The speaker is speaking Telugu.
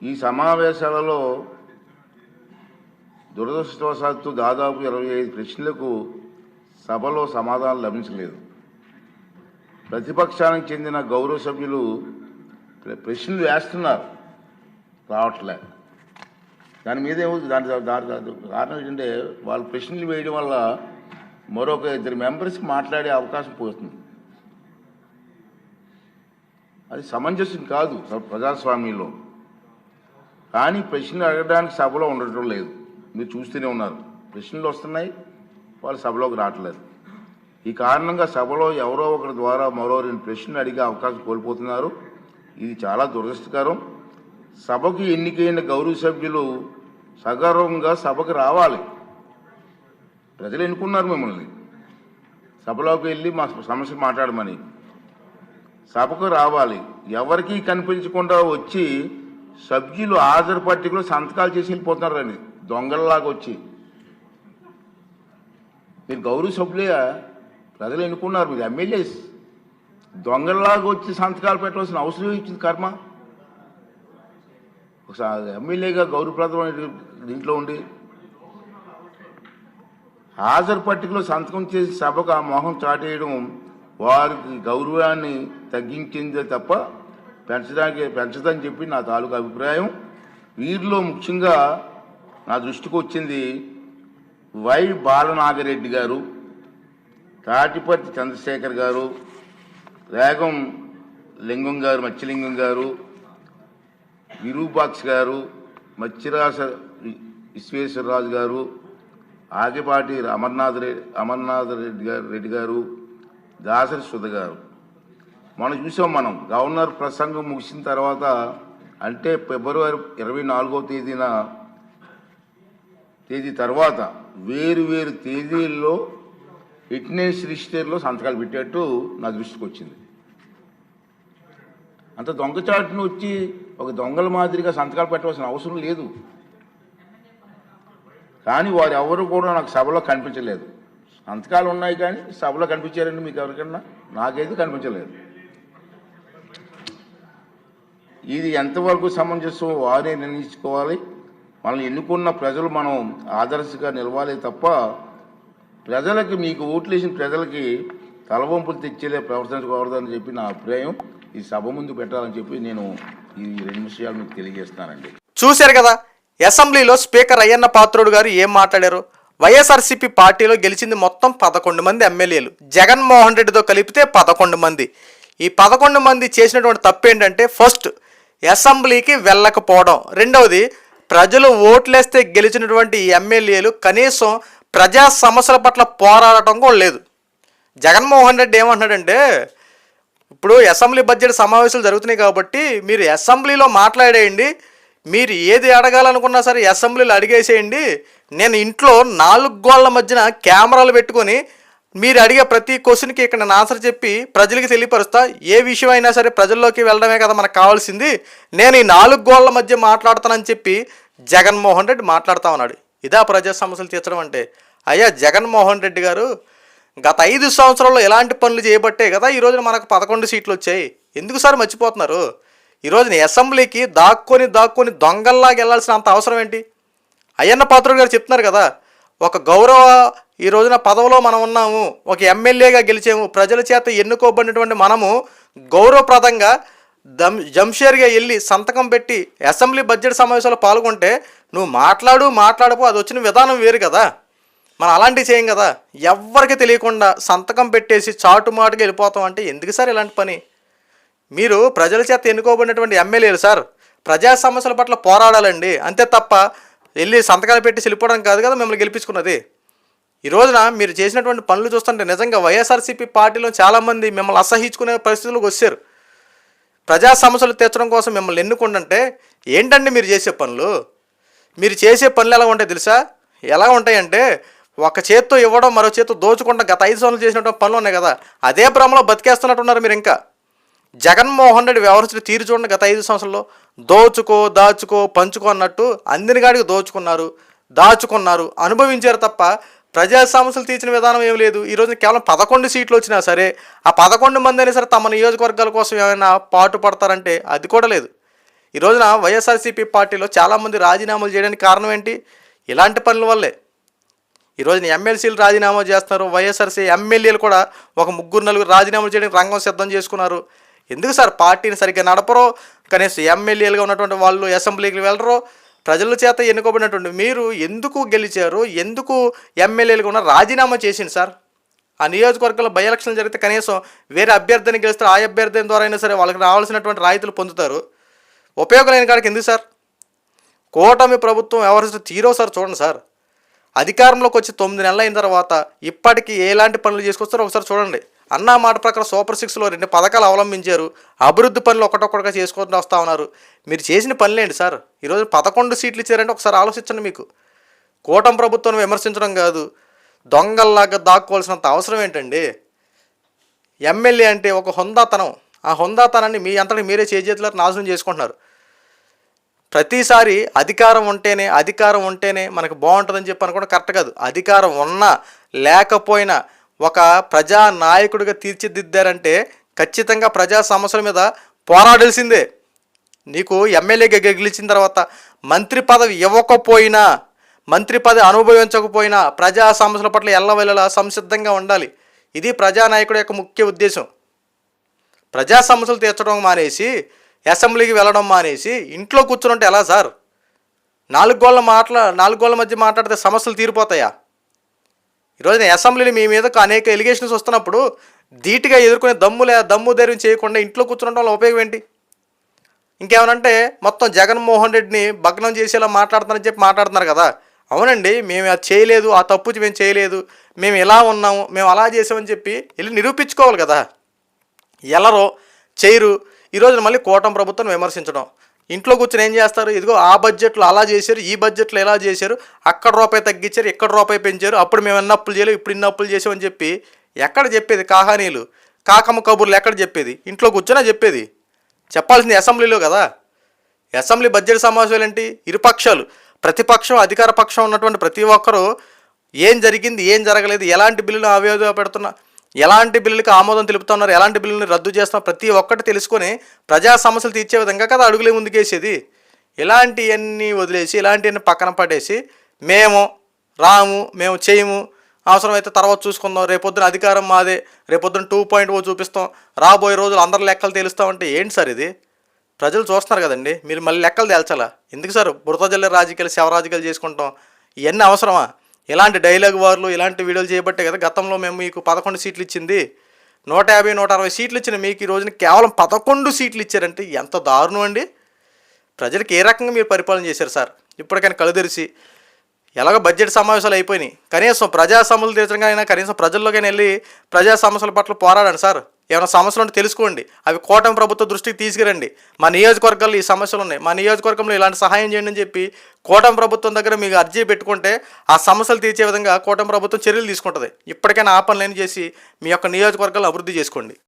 ఈ సమావేశాలలో దురదృష్టవశాత్తు దాదాపు 25 ప్రశ్నలకు సభలో సమాధానం లభించలేదు. ప్రతిపక్షానికి చెందిన గౌరవ సభ్యులు ప్రశ్నలు వేస్తున్నారు, రావట్లే. దాని మీద దాని కారణం ఏంటంటే వాళ్ళు ప్రశ్నలు వేయడం వల్ల మరొక 2 మెంబర్స్కి మాట్లాడే అవకాశం పోతుంది. అది సమంజసం కాదు ప్రజాస్వామ్యంలో. కానీ ప్రశ్నలు అడగడానికి సభలో ఉండటం లేదు. మీరు చూస్తూనే ఉన్నారు, ప్రశ్నలు వస్తున్నాయి, వాళ్ళు సభలోకి రావట్లేదు. ఈ కారణంగా సభలో ఎవరో ఒకరి ద్వారా మరో 2 ప్రశ్నలు అడిగే అవకాశం కోల్పోతున్నారు. ఇది చాలా దురదృష్టకరం. సభకు ఎన్నికైన గౌరవ సభ్యులు సగర్వంగా సభకు రావాలి. ప్రజలు ఎన్నుకున్నారు మిమ్మల్ని, సభలోకి వెళ్ళి మా సమస్య మాట్లాడమని. సభకు రావాలి. ఎవరికీ కనిపించకుండా వచ్చి సభ్యులు హాజరు పట్టికలో సంతకాలు చేసి వెళ్ళిపోతున్నారండి, దొంగల్లాగా వచ్చి. మీరు గౌరవ సభ్యులే, ప్రజలు ఎన్నుకున్నారు, మీరు ఎమ్మెల్యేస్. దొంగల్లాగా వచ్చి సంతకాలు పెట్టవలసిన అవసరం ఇచ్చింది కర్మ. ఒకసారి ఎమ్మెల్యేగా గౌరవప్రదమైన దీంట్లో ఉండి హాజరు పట్టికలో సంతకం చేసి సభకు ఆ మొహం చాటేయడం వారికి గౌరవాన్ని తగ్గించిందే తప్ప పెంచదని చెప్పి నా తాలూకు అభిప్రాయం. వీరిలో ముఖ్యంగా నా దృష్టికి వచ్చింది వై బాలనాగిరెడ్డి గారు, తాటిపర్తి చంద్రశేఖర్ గారు, రేగం లింగం గారు, మత్స్యలింగం గారు, విరూపాక్ష గారు, మత్స్యరాస విశ్వేశ్వరరాజు గారు, ఆగిపాటి అమర్నాథ్ రెడ్డి గారు, దాసరి సుధ గారు. మనం చూసాం. గవర్నర్ ప్రసంగం ముగిసిన తర్వాత, అంటే ఫిబ్రవరి 24వ తేదీ తర్వాత వేరు తేదీల్లో ఫిట్నెస్ రిజిస్టర్లో సంతకాలు పెట్టేట్టు నా దృష్టికి వచ్చింది. అంత దొంగచాటును వచ్చి ఒక దొంగల మాదిరిగా సంతకాలు పెట్టవలసిన అవసరం లేదు. కానీ వారు ఎవరు కూడా నాకు సభలో కనిపించలేదు. సంతకాలు ఉన్నాయి కానీ సభలో కనిపించారండి మీకు ఎవరికన్నా? నాకైతే కనిపించలేదు. ఇది ఎంతవరకు సమంజసం వారే నిర్ణయించుకోవాలి. మనల్ని ఎన్నుకున్న ప్రజలు మనం ఆదర్శంగా నిలవాలి తప్ప ప్రజలకి, మీకు ఓట్లేసిన ప్రజలకి తలవంపులు తెచ్చేలే ప్రవర్తించకూడదని చెప్పి నా అభిప్రాయం. ఈ సభ ముందు పెట్టాలని చెప్పి నేను ఈ 2 విషయాలు మీకు తెలియజేస్తానండి. చూశారు కదా అసెంబ్లీలో స్పీకర్ అయ్యన్న పాత్రుడు గారు ఏం మాట్లాడారు. వైఎస్ఆర్సీపీ పార్టీలో గెలిచింది మొత్తం 11 మంది ఎమ్మెల్యేలు, జగన్మోహన్ రెడ్డితో కలిపితే 11 మంది. ఈ 11 మంది చేసినటువంటి తప్పు ఏంటంటే, ఫస్ట్ అసెంబ్లీకి వెళ్ళకపోవడం, రెండవది ప్రజలు ఓట్లేస్తే గెలిచినటువంటి ఎమ్మెల్యేలు కనీసం ప్రజా సమస్యల పట్ల పోరాడటం కూడా లేదు. జగన్మోహన్ రెడ్డి ఏమంటున్నాడంటే, ఇప్పుడు అసెంబ్లీ బడ్జెట్ సమావేశాలు జరుగుతున్నాయి కాబట్టి మీరు అసెంబ్లీలో మాట్లాడేయండి, మీరు ఏది అడగాలనుకున్నా సరే అసెంబ్లీలో అడిగేసేయండి, నేను ఇంట్లో 4 గోళ్ల మధ్యన కెమెరాలు పెట్టుకొని మీరు అడిగే ప్రతి క్వశ్చన్కి ఇక్కడ నేను ఆన్సర్ చెప్పి ప్రజలకి తెలియపరుస్తా. ఏ విషయం అయినా సరే ప్రజల్లోకి వెళ్ళడమే కదా మనకు కావాల్సింది, నేను ఈ 4 గోళ్ల మధ్య మాట్లాడతానని చెప్పి జగన్మోహన్ రెడ్డి మాట్లాడుతూ ఉన్నాడు. ఇదా ప్రజా సమస్యలు తీర్చడం అంటే? అయ్యా జగన్మోహన్ రెడ్డి గారు, గత 5 సంవత్సరాల్లో ఎలాంటి పనులు చేయబట్టే కదా ఈరోజున మనకు 11 సీట్లు వచ్చాయి. ఎందుకు సార్ మర్చిపోతున్నారు? ఈరోజున అసెంబ్లీకి దాక్కొని దొంగల్లాగా వెళ్ళాల్సిన అంత అవసరం ఏంటి? అయ్యన్న పాత్రుడు గారు చెప్తున్నారు కదా, ఒక గౌరవ ఈ రోజున పదవిలో మనం ఉన్నాము, ఒక ఎమ్మెల్యేగా గెలిచాము, ప్రజల చేత ఎన్నుకోబడినటువంటి మనము గౌరవప్రదంగా జంషేర్గా వెళ్ళి సంతకం పెట్టి అసెంబ్లీ బడ్జెట్ సమావేశాల్లో పాల్గొంటే నువ్వు మాట్లాడపో, అది వచ్చిన విధానం వేరు కదా. మనం అలాంటివి చేయం కదా. ఎవ్వరికి తెలియకుండా సంతకం పెట్టేసి చాటుమాటుగా వెళ్ళిపోతాం అంటే ఎందుకు సార్ ఇలాంటి పని? మీరు ప్రజల చేత ఎన్నుకోబడినటువంటి ఎమ్మెల్యేలు సార్, ప్రజా సమస్యల పట్ల పోరాడాలండి, అంతే తప్ప వెళ్ళి సంతకాలు పెట్టి వెళ్ళిపోవడం కాదు కదా మిమ్మల్ని గెలిపించుకున్నది. ఈ రోజున మీరు చేసినటువంటి పనులు చూస్తుంటే నిజంగా వైఎస్ఆర్సీపీ పార్టీలో చాలామంది మిమ్మల్ని అసహించుకునే పరిస్థితులకు వచ్చారు. ప్రజా సమస్యలు తీర్చడం కోసం మిమ్మల్ని ఎన్నుకుంటుంటే ఏంటండి మీరు చేసే పనులు? మీరు చేసే పనులు ఎలా ఉంటాయి తెలుసా? ఎలా ఉంటాయంటే, ఒక చేత్తో ఇవ్వడం, మరో చేత్తో దోచుకుంటా గత 5 సంవత్సరాలు చేసినటువంటి పనులు ఉన్నాయి కదా, అదే భ్రమలో బతికేస్తున్నట్టున్నారు మీరు. ఇంకా జగన్మోహన్ రెడ్డి వ్యవహరించిన తీరు చూడండి. గత 5 సంవత్సరాల్లో దాచుకో పంచుకో అన్నట్టు అందరి గాడికి దాచుకున్నారు, అనుభవించారు తప్ప ప్రజా సమస్యలు తీర్చిన విధానం ఏం లేదు. ఈరోజు కేవలం 11 సీట్లు వచ్చినా సరే ఆ 11 మంది అయినా సరే తమ నియోజకవర్గాల కోసం ఏమైనా పాటు పడతారంటే అది కూడా లేదు. ఈ రోజున వైఎస్ఆర్సీపీ పార్టీలో చాలామంది రాజీనామాలు చేయడానికి కారణం ఏంటి? ఇలాంటి పనుల వల్లే. ఈ రోజున ఎమ్మెల్సీలు రాజీనామా చేస్తున్నారు. వైఎస్ఆర్సీ ఎమ్మెల్యేలు కూడా ఒక 3-4 రాజీనామాలు చేయడానికి రంగం సిద్ధం చేసుకున్నారు. ఎందుకు సార్ పార్టీని సరిగ్గా నడపరో, కనీసం ఎమ్మెల్యేలుగా ఉన్నటువంటి వాళ్ళు అసెంబ్లీకి వెళ్ళరో, ప్రజల చేత ఎన్నుకోబడినటువంటి మీరు ఎందుకు గెలిచారు, ఎందుకు ఎమ్మెల్యేలుగా ఉన్న రాజీనామా చేసింది సార్? ఆ నియోజకవర్గంలో బై ఎలక్షన్లు జరిగితే కనీసం వేరే అభ్యర్థిని గెలిస్తారు, ఆ అభ్యర్థి ద్వారా అయినా సరే వాళ్ళకి రావాల్సినటువంటి రాయితీలు పొందుతారు. ఉపయోగం లేని కాడికి ఎందుకు సార్? కూటమి ప్రభుత్వం వ్యవహరిస్తూ తీరో సార్ చూడండి సార్. అధికారంలోకి వచ్చి 9 నెలలు అయిన తర్వాత ఇప్పటికీ ఎలాంటి పనులు చేసుకొస్తారో ఒకసారి చూడండి. అన్న మాట ప్రకారం సూపర్ 6లో 2 పథకాలు అవలంబించారు. అభివృద్ధి పనులు ఒకటొక్కటిగా చేసుకుంటూ వస్తూ ఉన్నారు. మీరు చేసిన పనులేంటి సార్? ఈరోజు 11 సీట్లు ఇచ్చారంటే ఒకసారి ఆలోచించండి. మీకు కూటమి ప్రభుత్వం విమర్శించడం కాదు, దొంగల్లాగా దాక్కోవాల్సినంత అవసరం ఏంటండి? ఎమ్మెల్యే అంటే ఒక హుందాతనం. ఆ హుందాతనాన్ని మీ అంతటి మీరే చేతుల నాశనం చేసుకుంటున్నారు. ప్రతిసారి అధికారం ఉంటేనే మనకు బాగుంటుందని చెప్పి అనుకోవడం కరెక్ట్ కాదు. అధికారం ఉన్నా లేకపోయినా ఒక ప్రజా నాయకుడిగా తీర్చిదిద్దారంటే ఖచ్చితంగా ప్రజా సమస్యల మీద పోరాడాల్సిందే. నీకు ఎమ్మెల్యేగా గెలిచిన తర్వాత మంత్రి పదవి ఇవ్వకపోయినా, మంత్రి పదవి అనుభవించకపోయినా ప్రజా సమస్యల పట్ల ఎల్లవెల్లలా సంసిద్ధంగా ఉండాలి. ఇది ప్రజానాయకుడి యొక్క ముఖ్య ఉద్దేశం. ప్రజా సమస్యలు తీర్చడం మానేసి, అసెంబ్లీకి వెళ్ళడం మానేసి ఇంట్లో కూర్చుంటే ఎలా సార్? 4 గోళ్ళ మధ్య మాట్లాడితే సమస్యలు తీరిపోతాయా? ఈరోజు అసెంబ్లీలో మీ మీదకు అనేక ఎలిగేషన్స్ వస్తున్నప్పుడు ధీటుగా ఎదుర్కొనే దమ్ము ధైర్యం చేయకుండా ఇంట్లో కూర్చునడం వల్ల ఉపయోగం ఏంటి? ఇంకేమనంటే మొత్తం జగన్మోహన్ రెడ్డిని భగ్నం చేసేలా మాట్లాడుతానని చెప్పి మాట్లాడుతున్నారు కదా. అవునండి, మేము అది చేయలేదు, ఆ తప్పు మేము చేయలేదు, మేము ఇలా ఉన్నాము, మేము అలా చేసామని చెప్పి వెళ్ళి నిరూపించుకోవాలి కదా. ఎలరో చేయరు. ఈరోజు మళ్ళీ కూటమి ప్రభుత్వం విమర్శించడం, ఇంట్లో కూర్చొని ఏం చేస్తారు? ఇదిగో ఆ బడ్జెట్లో అలా చేశారు, ఈ బడ్జెట్లో ఎలా చేశారు, అక్కడ రూపాయి తగ్గించారు, ఇక్కడ రూపాయి పెంచారు, అప్పుడు మేము ఎన్ని అప్పులు చేయలేము, ఇప్పుడు ఇన్ని అప్పులు చేసామని చెప్పి ఎక్కడ చెప్పేది? కాహానీలు కాకమ్మ కబుర్లు ఎక్కడ చెప్పేది? ఇంట్లో కూర్చొని చెప్పేది. చెప్పాల్సింది అసెంబ్లీలో కదా. అసెంబ్లీ బడ్జెట్ సమావేశాలు ఏంటి? ఇరుపక్షాలు, ప్రతిపక్షం అధికార పక్షం ఉన్నటువంటి ప్రతి ఒక్కరూ ఏం జరిగింది, ఏం జరగలేదు, ఎలాంటి బిల్లులు ఆవేదన పెడుతున్నా, ఎలాంటి బిల్లులకు ఆమోదం తెలుపుతున్నారు, ఎలాంటి బిల్లుని రద్దు చేస్తున్నారు, ప్రతి ఒక్కటి తెలుసుకొని ప్రజా సమస్యలు తీర్చే విధంగా కదా అడుగులే ముందుకేసేది. ఇలాంటివన్నీ వదిలేసి, ఇలాంటివన్నీ పక్కన పడేసి మేము రాము, మేము చేయము, అవసరమైతే తర్వాత చూసుకుందాం, రేపొద్దున అధికారం మాదే, రేపొద్దున 2.0 చూపిస్తాం, రాబోయే రోజులు అందరి లెక్కలు తేలుస్తామంటే ఏంటి సార్ ఇది? ప్రజలు చూస్తున్నారు కదండి, మీరు మళ్ళీ లెక్కలు తేల్చాలా? ఎందుకు సార్ బురద జల్లే రాజకీయాలు, శవ రాజకీయాలు చేసుకుంటాం? ఇవన్నీ అవసరమా? ఇలాంటి డైలాగ్ వార్లు, ఇలాంటి వీడియోలు చేయబట్టే కదా గతంలో మేము మీకు 11 సీట్లు ఇచ్చింది. 150, 160 సీట్లు ఇచ్చిన మీకు ఈ రోజున కేవలం 11 సీట్లు ఇచ్చారంటే ఎంత దారుణం అండి. ప్రజలకు ఏ రకంగా మీరు పరిపాలన చేశారు సార్? ఇప్పటికైనా కళ్ళు తెరిచి, ఎలాగో బడ్జెట్ సమావేశాలు అయిపోయినాయి, కనీసం ప్రజా సమస్యలు తీర్చడానికి కనీసం ప్రజల్లోకైనా వెళ్ళి ప్రజా సమస్యల పట్ల పోరాడండి సార్. ఏమైనా సమస్యలు ఉంటే తెలుసుకోండి, అవి కూటమి ప్రభుత్వ దృష్టికి తీసుకురండి. మా నియోజకవర్గాల్లో ఈ సమస్యలు ఉన్నాయి, మా నియోజకవర్గంలో ఇలాంటి సహాయం చేయండి అని చెప్పి కూటమి ప్రభుత్వం దగ్గర మీకు అర్జీ పెట్టుకుంటే ఆ సమస్యలు తీర్చే విధంగా కూటమి ప్రభుత్వం చర్యలు తీసుకుంటుంది. ఇప్పటికైనా ఆ పనులను చేసి మీ యొక్క నియోజకవర్గాలను అభివృద్ధి చేసుకోండి.